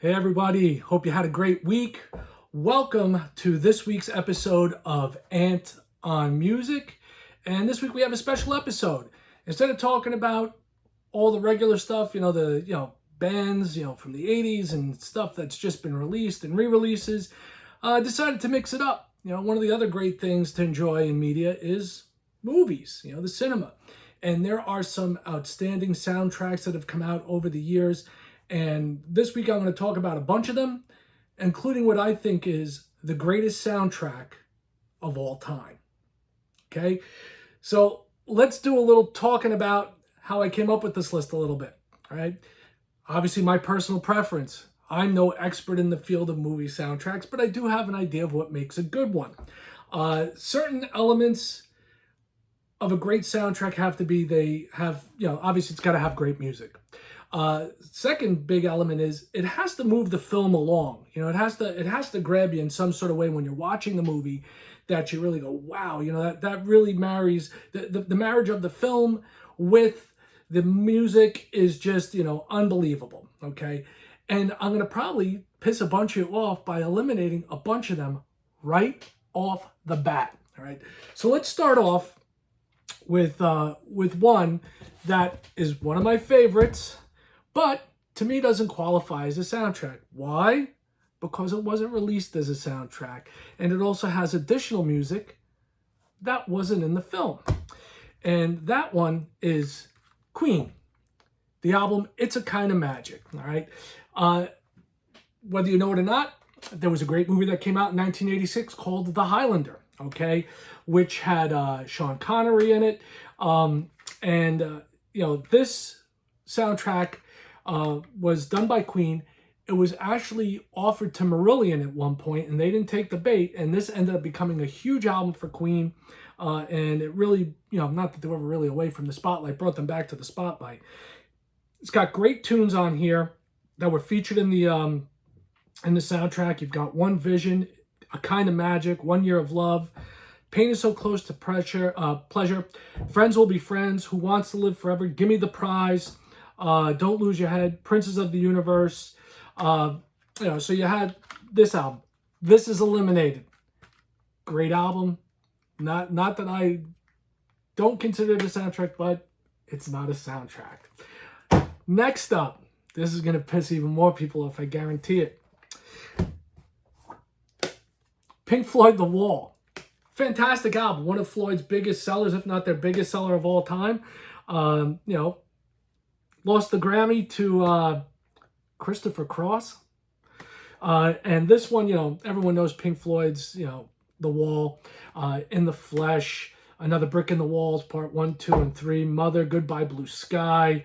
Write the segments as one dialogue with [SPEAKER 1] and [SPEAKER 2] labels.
[SPEAKER 1] Hey everybody, hope you had a great week. Welcome to this week's episode of Ant on Music. And this week we have a special episode. Instead of talking about all the regular stuff, bands, from the 80s and stuff that's just been released and re-releases, decided to mix it up. One of the other great things to enjoy in media is movies, the cinema. And there are some outstanding soundtracks that have come out over the years. And this week I'm going to talk about a bunch of them, including what I think is the greatest soundtrack of all time. Okay, so let's do a little talking about how I came up with this list a little bit. All right, obviously my personal preference. I'm no expert in the field of movie soundtracks, but I do have an idea of what makes a good one. Certain elements of a great soundtrack have to be, obviously it's got to have great music. Second big element is it has to move the film along. It has to grab you in some sort of way when you're watching the movie, that you really go, wow, that really marries the marriage of the film with the music is just, unbelievable. Okay. And I'm going to probably piss a bunch of you off by eliminating a bunch of them right off the bat. All right. So let's start off with one that is one of my favorites, but to me doesn't qualify as a soundtrack. Why? Because it wasn't released as a soundtrack, and it also has additional music that wasn't in the film. And that one is Queen. The album, It's a Kind of Magic, all right? Whether you know it or not, there was a great movie that came out in 1986 called The Highlander, okay? Which had Sean Connery in it. This soundtrack was done by Queen. It was actually offered to Marillion at one point, and they didn't take the bait, and this ended up becoming a huge album for Queen, and it really, not that they were ever really away from the spotlight, brought them back to the spotlight. It's got great tunes on here that were featured in the soundtrack. You've got One Vision, A Kind of Magic, 1 Year of Love, Pain is So Close to Pleasure, Friends Will Be Friends, Who Wants to Live Forever, Give Me the Prize, Don't Lose Your Head, Princes of the Universe. So you had this album. This is eliminated. Great album. Not that I don't consider it a soundtrack, but it's not a soundtrack. Next up, this is going to piss even more people off, I guarantee it. Pink Floyd, The Wall. Fantastic album. One of Floyd's biggest sellers, if not their biggest seller of all time. Lost the Grammy to Christopher Cross. And this one, everyone knows Pink Floyd's, The Wall, In the Flesh, Another Brick in the Walls, Part 1, 2, and 3, Mother, Goodbye Blue Sky,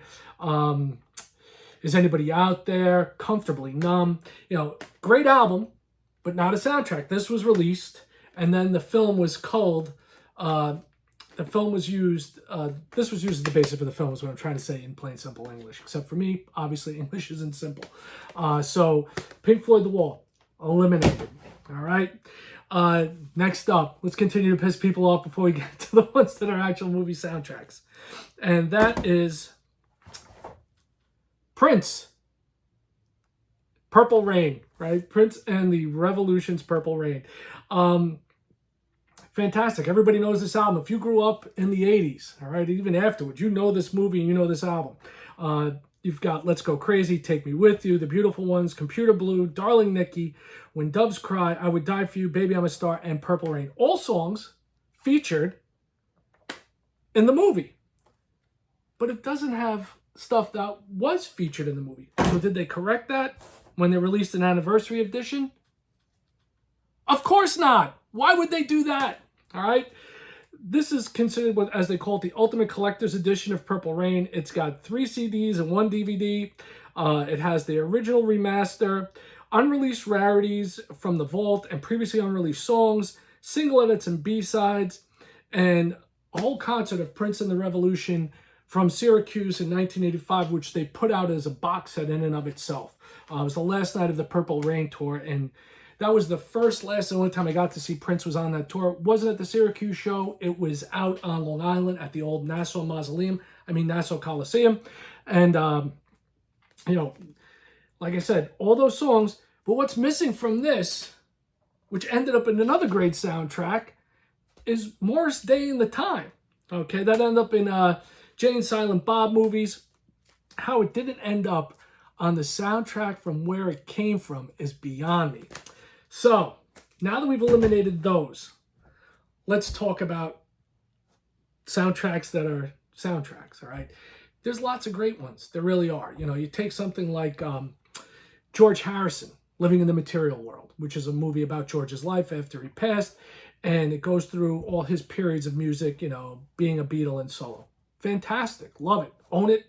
[SPEAKER 1] Is Anybody Out There, Comfortably Numb. Great album, but not a soundtrack. This was released, and then the film was culled. The film was used, this was used as the basis for the film, is what I'm trying to say in plain, simple English. Except for me, obviously, English isn't simple. So, Pink Floyd, The Wall, eliminated. All right? Next up, let's continue to piss people off before we get to the ones that are actual movie soundtracks. And that is Prince. Purple Rain, right? Prince and the Revolution's Purple Rain. Fantastic. Everybody knows this album. If you grew up in the 80s, all right, even afterwards, you know this movie and you know this album. You've got Let's Go Crazy, Take Me With You, The Beautiful Ones, Computer Blue, Darling Nikki, When Doves Cry, I Would Die For You, Baby I'm a Star, and Purple Rain. All songs featured in the movie. But it doesn't have stuff that was featured in the movie. So did they correct that when they released an anniversary edition? Of course not. Why would they do that? All right. This is considered what, as they call it, the ultimate collector's edition of Purple Rain. It's got 3 CDs and 1 DVD. It has the original remaster, unreleased rarities from the vault and previously unreleased songs, single edits and B-sides, and a whole concert of Prince and the Revolution from Syracuse in 1985, which they put out as a box set in and of itself. It was the last night of the Purple Rain tour, and that was the only time I got to see Prince was on that tour. It wasn't at the Syracuse show. It was out on Long Island at the old Nassau Coliseum. And, like I said, all those songs. But what's missing from this, which ended up in another great soundtrack, is Morris Day and the Time. Okay, that ended up in Jay and Silent Bob movies. How it didn't end up on the soundtrack from where it came from is beyond me. So, now that we've eliminated those, let's talk about soundtracks that are soundtracks, all right? There's lots of great ones. There really are. You know, you take something like George Harrison, Living in the Material World, which is a movie about George's life after he passed, and it goes through all his periods of music, you know, being a Beatle and solo. Fantastic. Love it. Own it.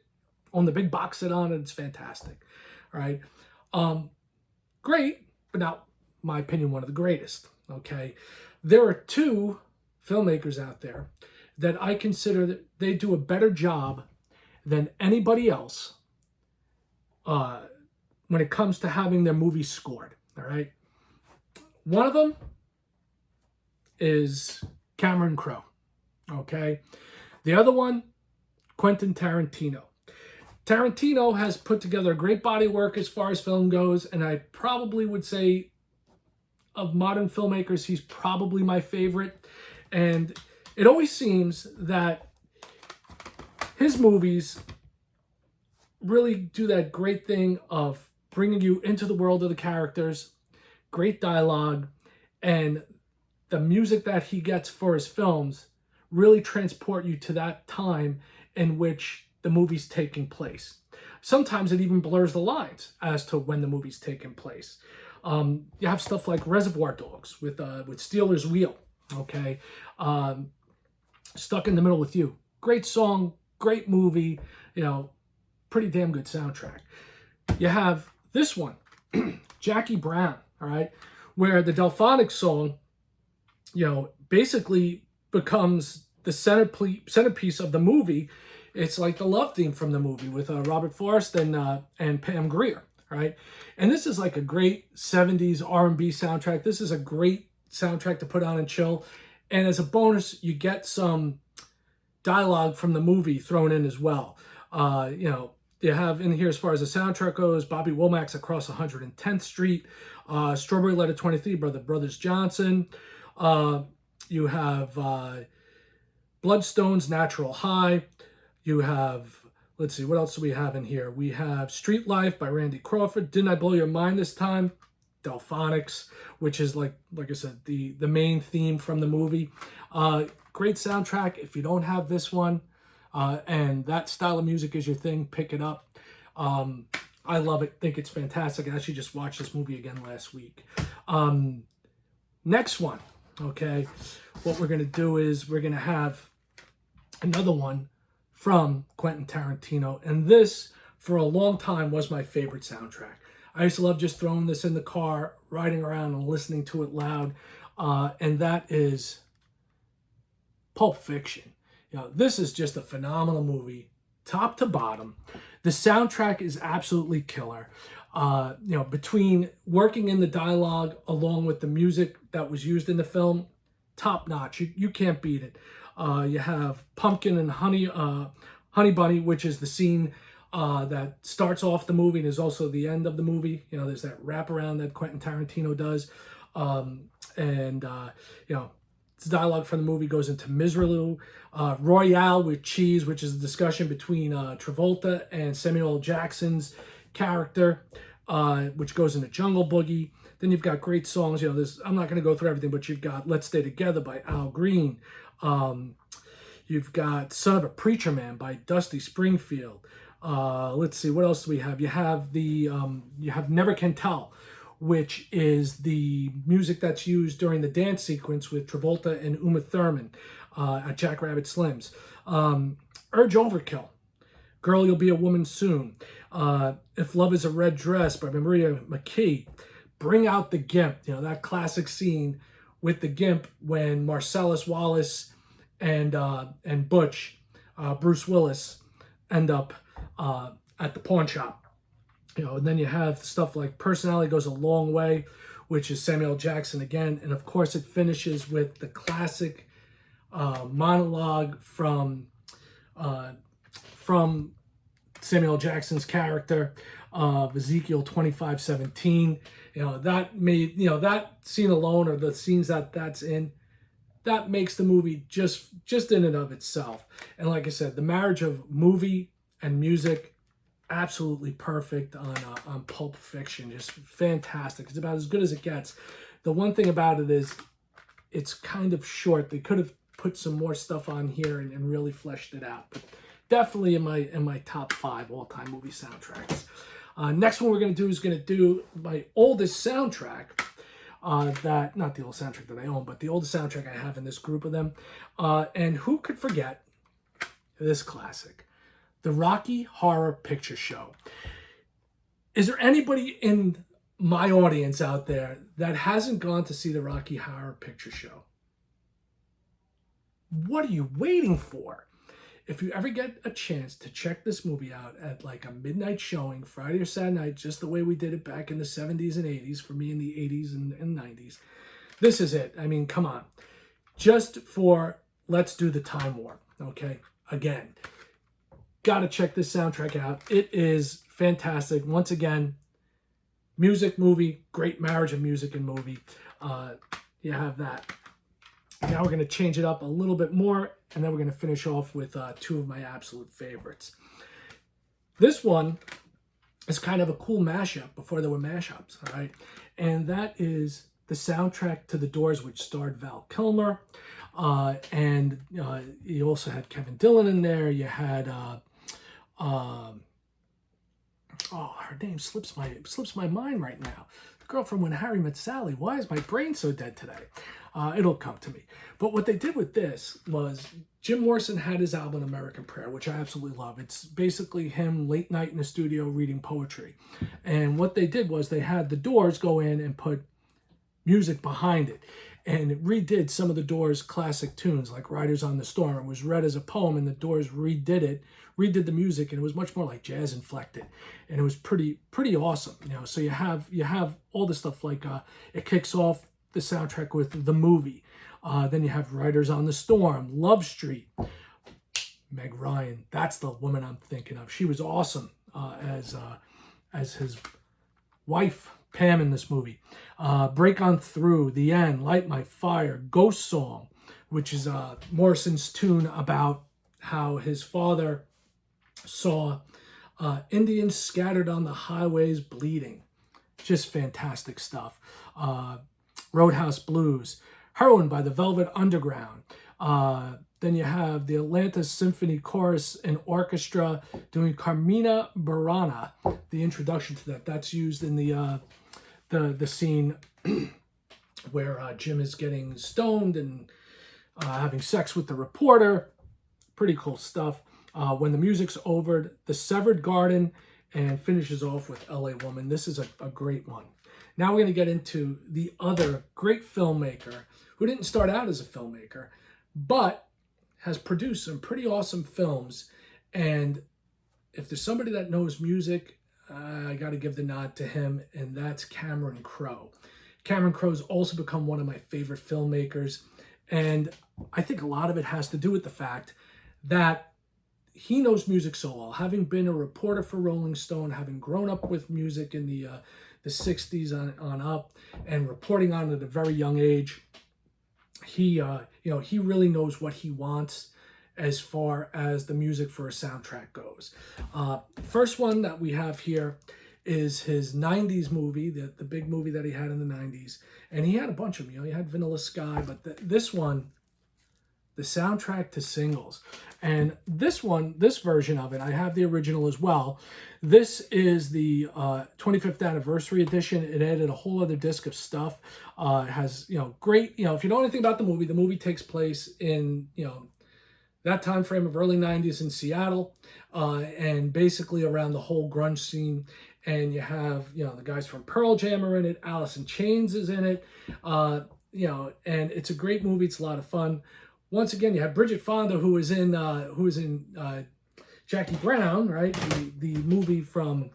[SPEAKER 1] Own the big box set on it. It's fantastic. All right. Great, but not, my opinion, one of the greatest. Okay. There are two filmmakers out there that I consider that they do a better job than anybody else when it comes to having their movies scored. All right. One of them is Cameron Crowe. Okay. The other one, Quentin Tarantino. Tarantino has put together a great body of work as far as film goes, and I probably would say of modern filmmakers, he's probably my favorite. And it always seems that his movies really do that great thing of bringing you into the world of the characters, great dialogue, and the music that he gets for his films really transport you to that time in which the movie's taking place. Sometimes it even blurs the lines as to when the movie's taking place. You have stuff like Reservoir Dogs with Steeler's Wheel, okay? Stuck in the Middle with You. Great song, great movie, you know, pretty damn good soundtrack. You have this one, Jackie Brown, all right, where the Delphonics song, you know, basically becomes the centerpiece of the movie. It's like the love theme from the movie with Robert Forrest and Pam Grier, right? And this is like a great 70s R&B soundtrack. This is a great soundtrack to put on and chill. And as a bonus, you get some dialogue from the movie thrown in as well. You know, you have in here, as far as the soundtrack goes, Bobby Womack's Across 110th Street, Strawberry Letter 23, Brothers Johnson. You have Bloodstone's Natural High. You have, let's see, what else do we have in here? We have Street Life by Randy Crawford. Didn't I Blow Your Mind This Time? Delphonics, which is like I said, the main theme from the movie. Great soundtrack. If you don't have this one and that style of music is your thing, pick it up. I love it. Think it's fantastic. I actually just watched this movie again last week. Next one, okay? What we're going to do is we're going to have another one from Quentin Tarantino. And this, for a long time, was my favorite soundtrack. I used to love just throwing this in the car, riding around and listening to it loud. And that is Pulp Fiction. You know, this is just a phenomenal movie, top to bottom. The soundtrack is absolutely killer. You know, between working in the dialogue along with the music that was used in the film, top notch. You can't beat it. You have Pumpkin and Honey Bunny, which is the scene that starts off the movie and is also the end of the movie. You know, there's that wraparound that Quentin Tarantino does. You know, the dialogue from the movie goes into Miserlou. Royale with Cheese, which is a discussion between Travolta and Samuel L. Jackson's character, which goes into Jungle Boogie. Then you've got great songs. You know, I'm not going to go through everything, but you've got Let's Stay Together by Al Green. You've got Son of a Preacher Man by Dusty Springfield. Let's see, what else do we have? You have you have Never Can Tell, which is the music that's used during the dance sequence with Travolta and Uma Thurman at Jackrabbit Slim's. Urge Overkill, Girl, You'll Be a Woman Soon. If Love is a Red Dress by Maria McKee. Bring Out the Gimp, you know, that classic scene with the Gimp when Marcellus Wallace and Butch, Bruce Willis, end up at the pawn shop. You know, and then you have stuff like Personality Goes a Long Way, which is Samuel Jackson again. And of course it finishes with the classic monologue from Samuel Jackson's character. of Ezekiel 25:17. That made, that scene alone, or the scenes that's in, that makes the movie just in and of itself. And like I said, the marriage of movie and music, absolutely perfect on Pulp Fiction. Just fantastic. It's about as good as it gets. The one thing about it is it's kind of short. They could have put some more stuff on here and really fleshed it out. But definitely in my top 5 all-time movie soundtracks. Next one we're going to do is going to do my oldest soundtrack. That, not the old soundtrack that I own, but the oldest soundtrack I have in this group of them. And who could forget this classic? The Rocky Horror Picture Show. Is there anybody in my audience out there that hasn't gone to see the Rocky Horror Picture Show? What are you waiting for? If you ever get a chance to check this movie out at like a midnight showing, Friday or Saturday night, just the way we did it back in the 70s and 80s, for me in the 80s and 90s, this is it. I mean, come on. Just for Let's Do the Time Warp, okay? Again, got to check this soundtrack out. It is fantastic. Once again, music, movie, great marriage of music and movie. You have that. Now we're going to change it up a little bit more, and then we're going to finish off with 2 of my absolute favorites. This one is kind of a cool mashup before there were mashups, all right? And that is the soundtrack to The Doors, which starred Val Kilmer. And you also had Kevin Dillon in there. You had, her name slips my mind right now. The girl from When Harry Met Sally. Why is my brain so dead today? It'll come to me. But what they did with this was Jim Morrison had his album American Prayer, which I absolutely love. It's basically him late night in the studio reading poetry. And what they did was they had the Doors go in and put music behind it. And it redid some of the Doors' classic tunes, like Riders on the Storm. It was read as a poem, and the Doors redid the music, and it was much more like jazz inflected. And it was pretty awesome. So you have all the stuff like it kicks off the soundtrack with the movie. Then you have Riders on the Storm, Love Street, Meg Ryan. That's the woman I'm thinking of. She was awesome as his wife, Pam, in this movie. Break On Through, The End, Light My Fire, Ghost Song, which is Morrison's tune about how his father saw Indians scattered on the highways bleeding. Just fantastic stuff. Roadhouse Blues, Heroin by the Velvet Underground. Then you have the Atlanta Symphony Chorus and Orchestra doing Carmina Burana, the introduction to that. That's used in the scene where Jim is getting stoned and having sex with the reporter. Pretty cool stuff. When the music's over, The Severed Garden, and finishes off with LA Woman. This is a great one. Now we're going to get into the other great filmmaker who didn't start out as a filmmaker, but has produced some pretty awesome films. And if there's somebody that knows music, I got to give the nod to him, and that's Cameron Crowe. Cameron Crowe's also become one of my favorite filmmakers, and I think a lot of it has to do with the fact that he knows music so well. Having been a reporter for Rolling Stone, having grown up with music in the 60s on up, and reporting on it at a very young age, he really knows what he wants as far as the music for a soundtrack goes. First one that we have here is his 90s movie, the big movie that he had in the 90s. And he had a bunch of them. He had Vanilla Sky, but this one, the soundtrack to Singles. And this version of it, I have the original as well. This is the 25th anniversary edition. It added a whole other disc of stuff. It has, great, if you know anything about the movie takes place in, that time frame of early 90s in Seattle, and basically around the whole grunge scene. And you have, the guys from Pearl Jam are in it. Alice in Chains is in it. And it's a great movie. It's a lot of fun. Once again, you have Bridget Fonda, who is in Jackie Brown, right? The movie from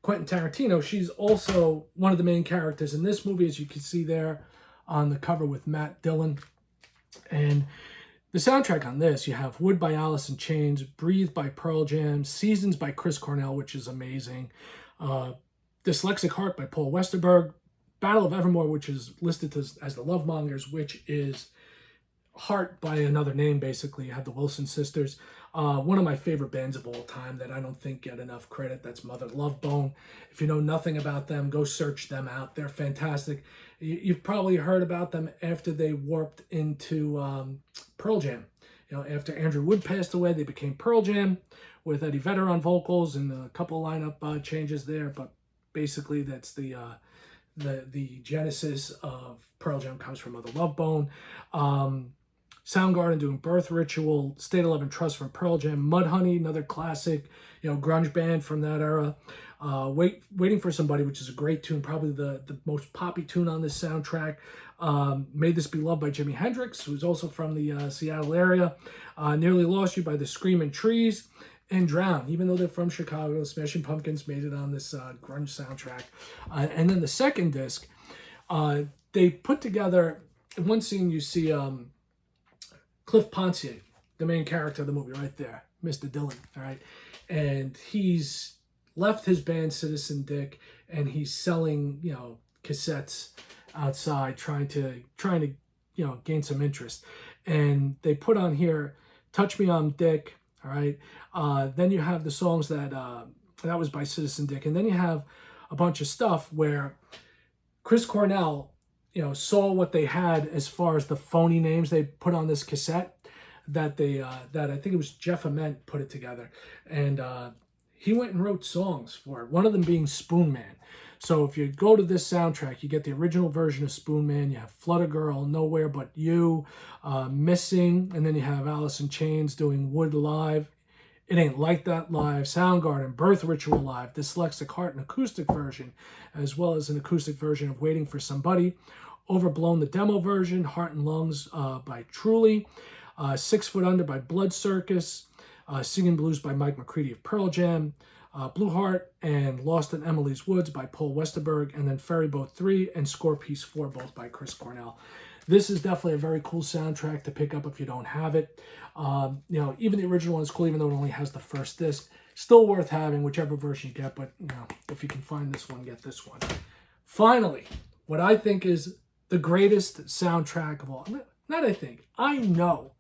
[SPEAKER 1] Quentin Tarantino. She's also one of the main characters in this movie, as you can see there on the cover with Matt Dillon. And the soundtrack on this, you have Wood by Alice in Chains, Breathe by Pearl Jam, Seasons by Chris Cornell, which is amazing. Dyslexic Heart by Paul Westerberg, Battle of Evermore, which is listed as the Love Mongers, which is Heart by another name, basically. You have the Wilson sisters. One of my favorite bands of all time that I don't think get enough credit. That's Mother Love Bone. If you know nothing about them, go search them out. They're fantastic. You've probably heard about them after they warped into Pearl Jam. You know, after Andrew Wood passed away, they became Pearl Jam with Eddie Vedder on vocals and a couple lineup changes there. But basically, that's the genesis of Pearl Jam comes from Mother Love Bone. Soundgarden doing Birth Ritual, State of Love and Trust from Pearl Jam, Mudhoney, another classic, grunge band from that era. Waiting for Somebody, which is a great tune, probably the most poppy tune on this soundtrack. Made This Be Loved by Jimi Hendrix, who's also from the Seattle area. Nearly Lost You by the Screaming Trees, and Drown, even though they're from Chicago. Smashing Pumpkins made it on this grunge soundtrack. And then the second disc, they put together, in one scene you see Cliff Pontier, the main character of the movie right there, Mr. Dillon, all right? And he's left his band Citizen Dick, and he's selling, cassettes outside, trying to gain some interest. And they put on here Touch Me I'm Dick, all right? Then you have the songs that was by Citizen Dick. And then you have a bunch of stuff where Chris Cornell, saw what they had as far as the phony names they put on this cassette that that I think it was Jeff Ament put it together. And he went and wrote songs for it, one of them being Spoon Man. So if you go to this soundtrack, you get the original version of Spoon Man. You have Flutter Girl, Nowhere But You, Missing, and then you have Alice in Chains doing Wood Live, It Ain't Like That Live, Soundgarden, Birth Ritual Live, Dyslexic Heart, an acoustic version, as well as an acoustic version of Waiting for Somebody, Overblown, the demo version, Heart and Lungs by Truly, 6 Foot Under by Blood Circus, Singing Blues by Mike McCready of Pearl Jam, Blue Heart and Lost in Emily's Woods by Paul Westerberg, and then Ferry Boat 3 and Score Piece 4, both by Chris Cornell. This is definitely a very cool soundtrack to pick up if you don't have it. Even the original one is cool, even though it only has the first disc. Still worth having, whichever version you get, but if you can find this one, get this one. Finally, what I think is the greatest soundtrack of all. Not I think, I know.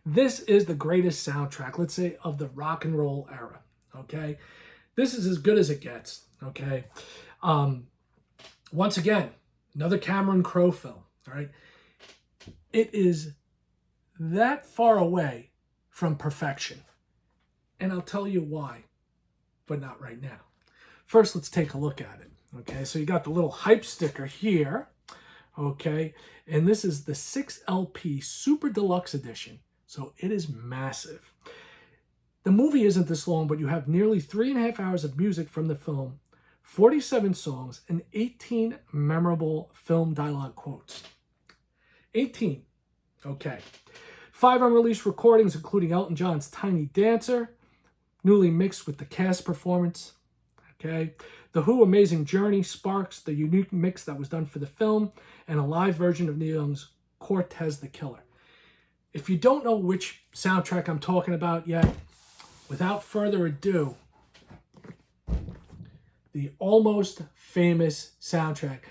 [SPEAKER 1] This is the greatest soundtrack, let's say, of the rock and roll era, okay? This is as good as it gets, okay? Once again, another Cameron Crowe film, all right? It is that far away from perfection. And I'll tell you why, but not right now. First, let's take a look at it, okay? So you got the little hype sticker here, okay? And this is the 6LP Super Deluxe Edition. So it is massive. The movie isn't this long, but you have nearly 3.5 hours of music from the film, 47 songs, and 18 memorable film dialogue quotes. 18. Okay. 5 unreleased recordings, including Elton John's Tiny Dancer, newly mixed with the cast performance. Okay. The Who Amazing Journey, Sparks, the unique mix that was done for the film, and a live version of Neil Young's Cortez the Killer. If you don't know which soundtrack I'm talking about yet, without further ado, the Almost Famous soundtrack.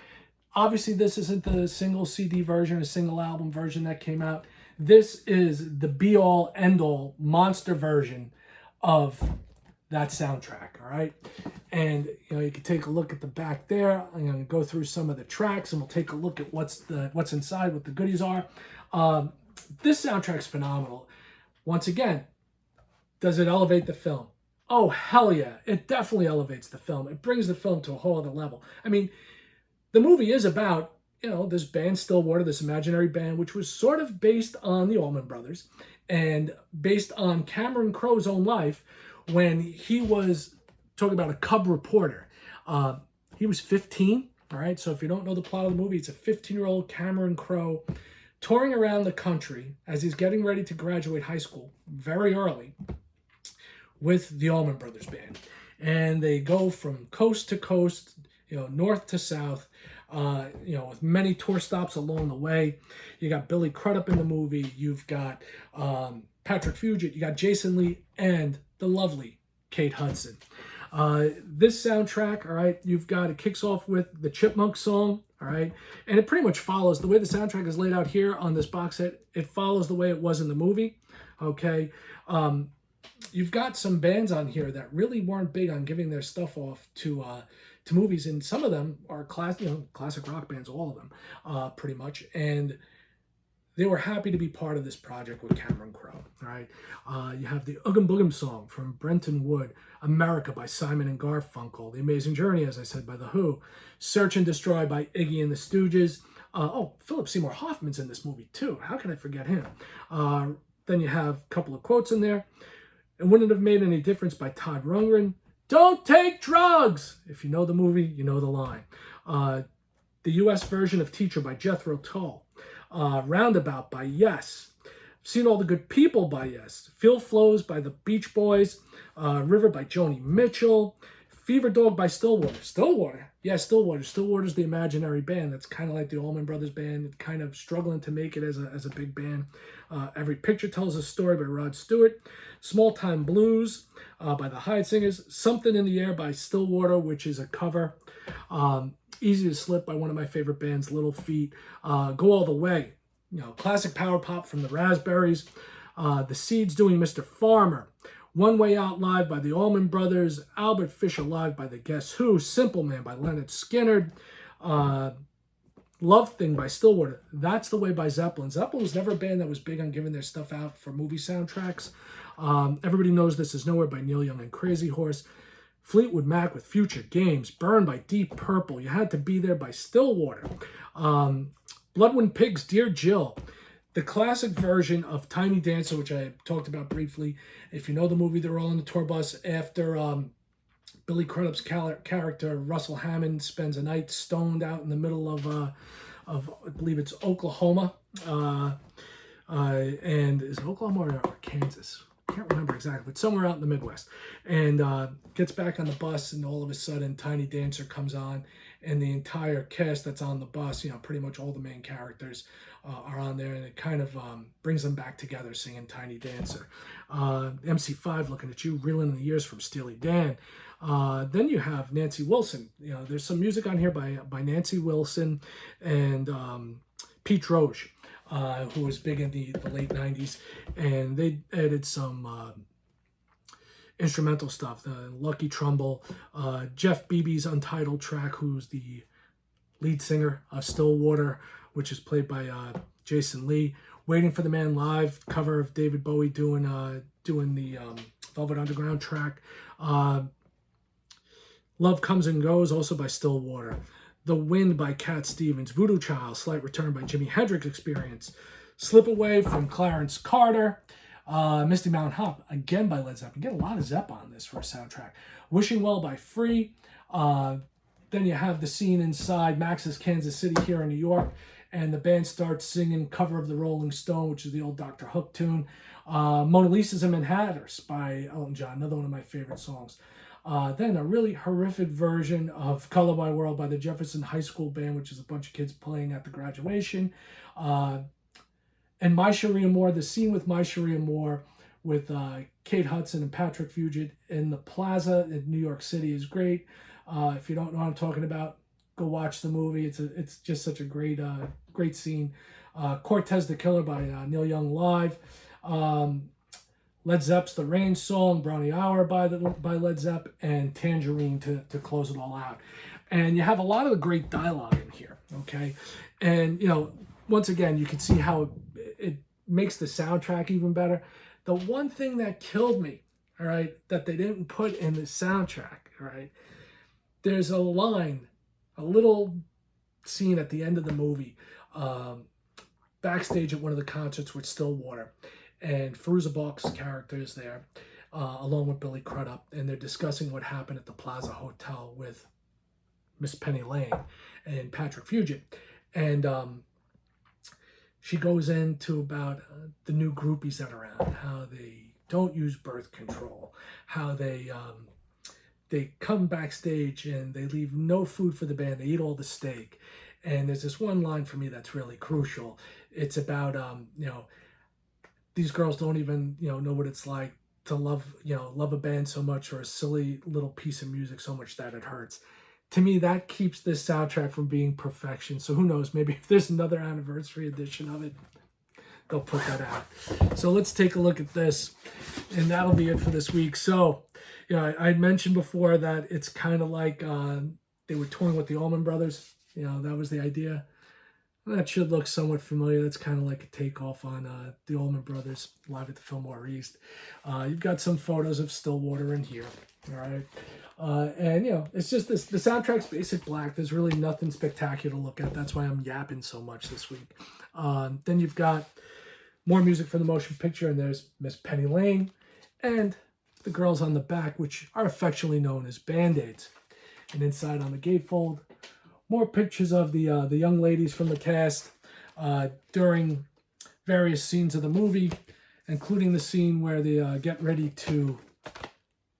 [SPEAKER 1] Obviously, this isn't the single CD version, a single album version that came out. This is the be-all, end-all monster version of that soundtrack, all right? And, you can take a look at the back there. I'm going to go through some of the tracks, and we'll take a look at what's inside, what the goodies are. This soundtrack's phenomenal. Once again, does it elevate the film? Oh, hell yeah. It definitely elevates the film. It brings the film to a whole other level. I mean, the movie is about, this band Stillwater, this imaginary band, which was sort of based on the Allman Brothers and based on Cameron Crowe's own life when he was talking about a cub reporter. He was 15, all right? So if you don't know the plot of the movie, it's a 15-year-old Cameron Crowe touring around the country as he's getting ready to graduate high school very early with the Allman Brothers Band. And they go from coast to coast, north to south, with many tour stops along the way. You got Billy Crudup in the movie. You've got Patrick Fugit. You got Jason Lee and the lovely Kate Hudson. This soundtrack, all right, it kicks off with the Chipmunk song, all right, and it pretty much follows the way the soundtrack is laid out here on this box set. It follows the way it was in the movie, okay. You've got some bands on here that really weren't big on giving their stuff off to movies, and some of them are classic rock bands, all of them, pretty much, and they were happy to be part of this project with Cameron Crowe. All right, you have the Oogum Boogum song from Brenton Wood, America by Simon and Garfunkel, The Amazing Journey, as I said, by The Who, Search and Destroy by Iggy and the Stooges. Philip Seymour Hoffman's in this movie too. How can I forget him? Then you have a couple of quotes in there. It Wouldn't Have Made Any Difference by Todd Rundgren. Don't take drugs! If you know the movie, you know the line. The U.S. version of Teacher by Jethro Tull. Roundabout by Yes. Seen All the Good People by Yes. Feel Flows by the Beach Boys. River by Joni Mitchell. Fever Dog by Stillwater. Stillwater? Yeah, Stillwater. Stillwater's the imaginary band that's kind of like the Allman Brothers Band, kind of struggling to make it as a big band. Every Picture Tells a Story by Rod Stewart. Small Time Blues by the Hyde Singers. Something in the Air by Stillwater, which is a cover. Easy to Slip by one of my favorite bands, Little Feat. Go All the Way, classic power pop from the Raspberries. The Seeds doing Mr. Farmer. One Way Out Live by the Allman Brothers. Albert Fisher Live by the Guess Who. Simple Man by Leonard Skinner. Love Thing by Stillwater. That's the Way by Zeppelin. Zeppelin was never a band that was big on giving their stuff out for movie soundtracks. Everybody Knows This Is Nowhere by Neil Young and Crazy Horse. Fleetwood Mac with Future Games. Burn by Deep Purple. You Had to Be There by Stillwater. Bloodwind Pigs, Dear Jill. The classic version of Tiny Dancer, which I talked about briefly. If you know the movie, they're all on the tour bus after Billy Crudup's character, Russell Hammond, spends a night stoned out in the middle of I believe it's Oklahoma. And is it Oklahoma or Kansas? I can't remember exactly, but somewhere out in the Midwest. And gets back on the bus, and all of a sudden, Tiny Dancer comes on, and the entire cast that's on the bus, pretty much all the main characters are on there, and it kind of brings them back together singing Tiny Dancer. MC5, Looking at You, Reeling in the Years from Steely Dan. Then you have Nancy Wilson. There's some music on here by Nancy Wilson and Pete Roche, who was big in the late 90s, and they added some instrumental stuff. Lucky Trumbull, Jeff Beebe's Untitled Track, who's the lead singer of Stillwater, which is played by Jason Lee. Waiting for the Man Live, cover of David Bowie doing the Velvet Underground track. Love Comes and Goes, also by Stillwater. The Wind by Cat Stevens. Voodoo Child, Slight Return by Jimi Hendrix Experience. Slip Away from Clarence Carter. Misty Mountain Hop, again by Led Zeppelin. Get a lot of Zepp on this for a soundtrack. Wishing Well by Free. Then you have the scene inside Max's Kansas City here in New York, and the band starts singing cover of the Rolling Stone, which is the old Dr. Hook tune. Mona Lisa's and Manhattans by Elton John, another one of my favorite songs. Then a really horrific version of Color My World by the Jefferson High School Band, which is a bunch of kids playing at the graduation. And My Sharia Moore, the scene with My Sharia Moore with Kate Hudson and Patrick Fugit in the Plaza in New York City is great. If you don't know what I'm talking about, go watch the movie. It's just such a great scene. Cortez the Killer by Neil Young Live. Led Zepp's The Rain Song, Brownie Hour by Led Zepp, and Tangerine to close it all out. And you have a lot of the great dialogue in here, okay? And, once again, you can see how it makes the soundtrack even better. The one thing that killed me, all right, that they didn't put in the soundtrack, all right, there's a line, a little scene at the end of the movie, backstage at one of the concerts with Stillwater, and Fairuza Balk's character is there, along with Billy Crudup, and they're discussing what happened at the Plaza Hotel with Miss Penny Lane and Patrick Fugit. And she goes into about the new groupies that are around, how they don't use birth control, how they come backstage and they leave no food for the band, they eat all the steak. And there's this one line for me that's really crucial. It's about, these girls don't even, know what it's like to love a band so much, or a silly little piece of music so much that it hurts. To me, that keeps this soundtrack from being perfection. So who knows, maybe if there's another anniversary edition of it, they'll put that out. So let's take a look at this, and that'll be it for this week. So, I mentioned before that it's kind of like they were touring with the Allman Brothers. That was the idea. That should look somewhat familiar. That's kind of like a takeoff on the Allman Brothers live at the Fillmore East. You've got some photos of Stillwater in here. All right. And, it's just this. The soundtrack's basic black. There's really nothing spectacular to look at. That's why I'm yapping so much this week. Then you've got more music from the motion picture, and there's Miss Penny Lane and the girls on the back, which are affectionately known as Band-Aids. And inside on the gatefold, more pictures of the young ladies from the cast during various scenes of the movie, including the scene where they get ready to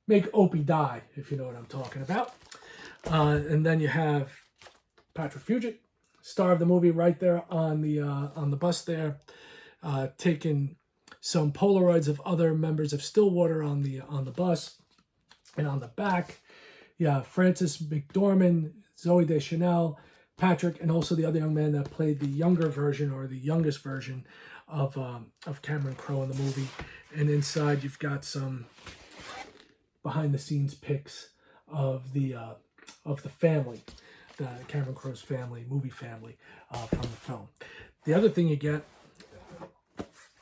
[SPEAKER 1] make Opie die, if you know what I'm talking about. And then you have Patrick Fugit, star of the movie, right there on the bus there, taking some Polaroids of other members of Stillwater on the bus. And on the back, Frances McDormand, Zoe Deschanel, Patrick, and also the other young man that played the younger version, or the youngest version of Cameron Crowe in the movie. And inside you've got some behind the scenes pics of the family, the Cameron Crowe's family, movie family from the film. The other thing you get,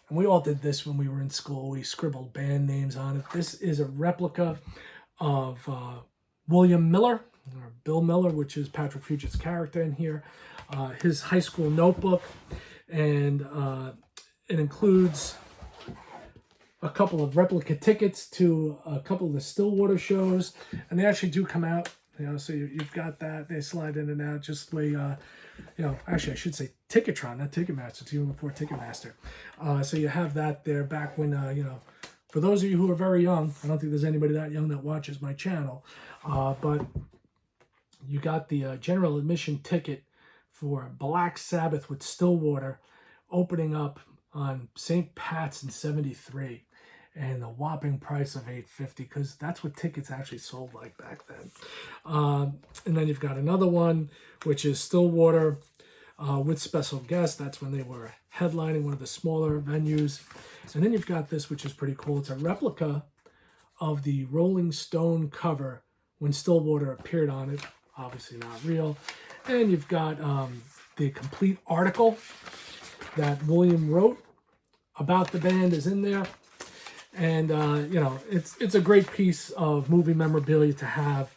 [SPEAKER 1] and we all did this when we were in school, we scribbled band names on it. This is a replica of William Miller, or Bill Miller, which is Patrick Fugit's character in here, his high school notebook, and it includes a couple of replica tickets to a couple of the Stillwater shows, and they actually do come out, so you've got that. They slide in and out just the way, actually I should say Ticketron, not Ticketmaster, it's even before Ticketmaster. So you have that there back when, for those of you who are very young, I don't think there's anybody that young that watches my channel, but you got the general admission ticket for Black Sabbath with Stillwater opening up on St. Pat's in '73, and the whopping price of $8.50, because that's what tickets actually sold like back then. And then you've got another one, which is Stillwater with special guests. That's when they were headlining one of the smaller venues. And then you've got this, which is pretty cool. It's a replica of the Rolling Stone cover when Stillwater appeared on it. Obviously not real. And you've got the complete article that William wrote about the band is in there. And, it's a great piece of movie memorabilia to have.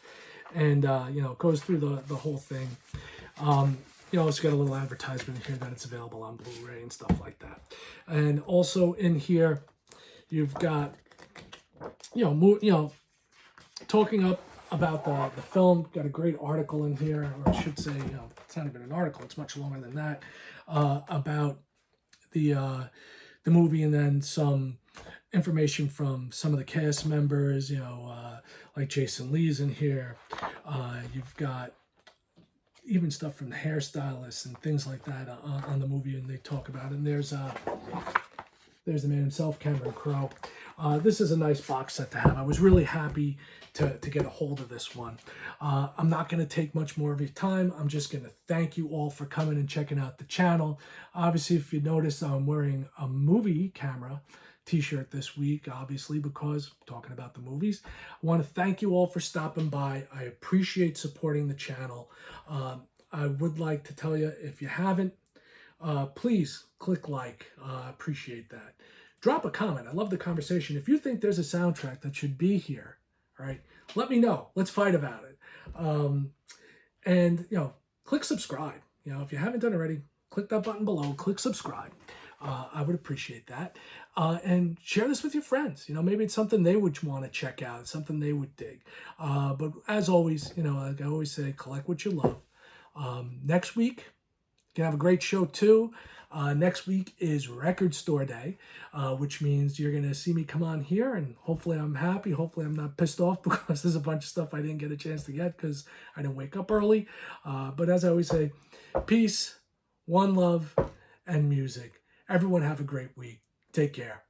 [SPEAKER 1] And, it goes through the whole thing. You also got a little advertisement here that it's available on Blu-ray and stuff like that. And also in here, you've got, talking up about the film. Got a great article in here, or I should say, it's not even an article, it's much longer than that, about the movie, and then some information from some of the cast members, like Jason Lee's in here. You've got even stuff from the hairstylists and things like that on the movie, and they talk about it. And there's the man himself, Cameron Crowe. This is a nice box set to have. I was really happy to get a hold of this one. I'm not going to take much more of your time. I'm just going to thank you all for coming and checking out the channel. Obviously, if you notice, I'm wearing a movie camera t-shirt this week, obviously, because I'm talking about the movies. I want to thank you all for stopping by. I appreciate supporting the channel. I would like to tell you, if you haven't, please click like. Appreciate that. Drop a comment. I love the conversation. If you think there's a soundtrack that should be here, right, let me know. Let's fight about it. And, click subscribe. If you haven't done already, click that button below. Click subscribe. I would appreciate that. And share this with your friends. Maybe it's something they would want to check out, something they would dig. But as always, like I always say, collect what you love. Next week, you can have a great show too. Next week is Record Store Day, which means you're going to see me come on here, and hopefully I'm happy. Hopefully I'm not pissed off because there's a bunch of stuff I didn't get a chance to get because I didn't wake up early. But as I always say, peace, one love, and music. Everyone have a great week. Take care.